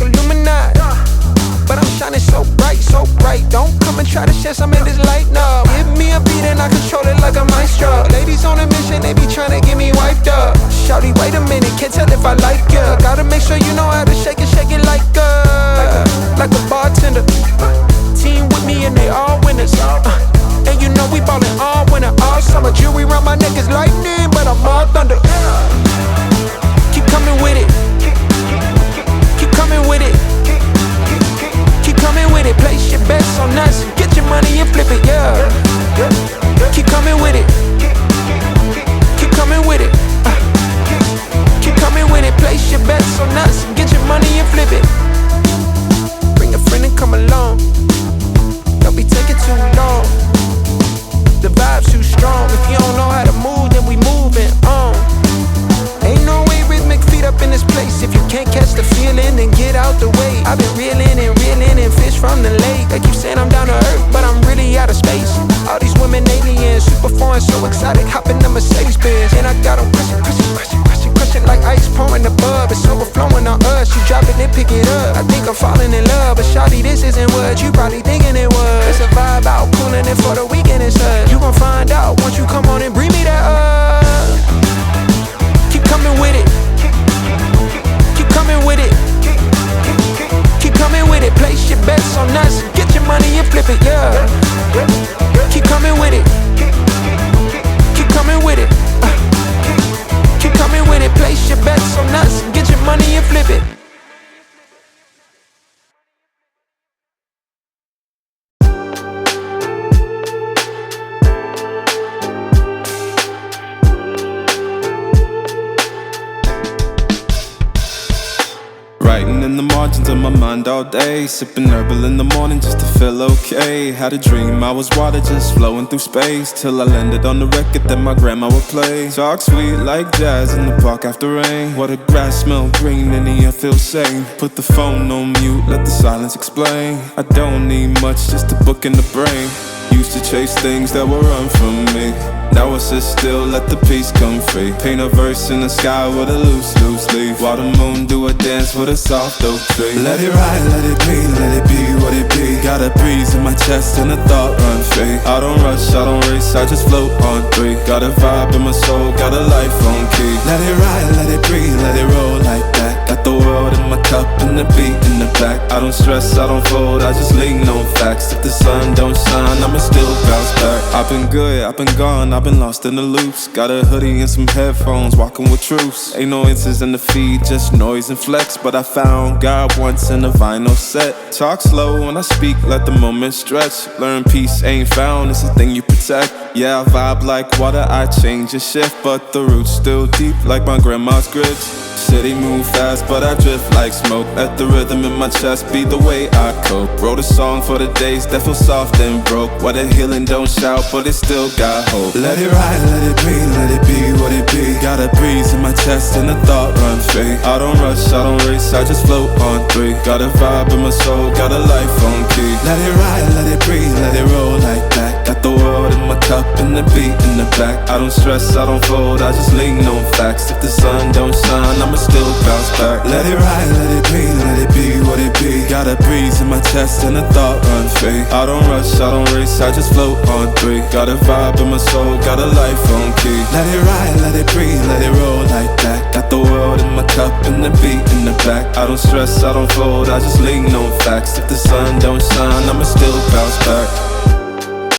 like Illuminati. But I'm shining so bright, so bright. Don't come and try to share some of this light, no. Give me a beat and I control it like a maestro. Ladies on a mission, they be trying to get me wiped up. Shawty, wait a minute, can't tell if I like ya. Gotta make sure you know how to shake it like a bartender. Team with me and they all winners. And you know we ballin' all winter, all summer. Jewelry around my neck is lightning, but I'm all thunder. Keep coming with it. Keep coming with it. Keep coming with it. Place your bets on us. Get your money and flip it, yeah. Keep coming with it. Keep coming with it. Keep coming with it. Place your bets on us. Get your money and flip it. Bring a friend and come along. Don't be taking too long. The vibe's too strong. If you don't know how to move, then we moving on. Ain't no way rhythmic feet up in this place. If you can't catch the feeling, then get out the way. I've been reeling and fish from the lake. They keep saying I'm down to earth, but I'm really out of space. All these women aliens, super foreign, so exotic. Hop in the Mercedes Benz, and I got them crushing like ice pouring the bub. It's overflowing on us. You drop it, then pick it up. I think I'm falling in love, but shawty, this isn't what you probably thinking it was. It's a vibe out, cooling it for the weekend and such. You gon' find out once you come on and bring me that up. Keep coming with it. Keep coming with it. Keep coming with it. Place your bets on us. Get your money and flip it, yeah. Keep coming with it. Keep coming with it. Keep coming with it. Place your bets on us. Get your money and flip it. Writing in the margins of my mind all day, sipping herbal in the morning just to feel okay. Had a dream I was water just flowing through space, till I landed on the record that my grandma would play. Talk sweet like jazz in the park after rain. What the grass smell green and the air feels sane. Put the phone on mute, let the silence explain. I don't need much, just a book in the brain. Used to chase things that would run from me. Now I sit still, let the peace come free. Paint a verse in the sky with a loose leaf. While the moon do a dance with a soft oak tree. Let it ride, let it be what it be. Got a breeze in my chest and a thought run free. I don't rush, I don't race, I just float on three. Got a vibe in my soul, got a life on key. Let it ride, let it breathe, let it roll like that. Got the world in my cup and the beat in the back. I don't stress, I don't fold, I just lean on facts. If the sun don't shine, I'ma still bounce back. I've been good, I've been gone, I've been lost in the loops. Got a hoodie and some headphones, walking with troops. Ain't no answers in the feed, just noise and flex. But I found God once in a vinyl set. Talk slow when I speak, let the moment stretch. Learn peace ain't found, it's a thing you protect. Yeah, I vibe like water, I change and shift. But the roots still deep like my grandma's grits. City move fast, but I drift like smoke. Let the rhythm in my chest be the way I cope. Wrote a song for the days that feel soft and broke. Where the healing don't shout, but it still got hope. Let it ride, let it breathe, let it be what it be. Got a breeze in my chest and a thought run free. I don't rush, I don't race, I just float on three. Got a vibe in my soul, got a life on key. Let it ride, let it breathe, let it roll like that. Got the world in my cup and the beat in the back. I don't stress, I don't fold, I just lean on facts. If the sun don't shine, I'ma still bounce back. Let it ride, let it breathe, let it be what it be. Got a breeze in my chest and a thought run free. I don't rush, I don't race, I just float on three. Got a vibe in my soul, got a life on key. Let it ride, let it breathe, let it roll like that. Got the world in my cup and the beat in the back. I don't stress, I don't fold, I just lean on facts. If the sun don't shine, I'ma still bounce back.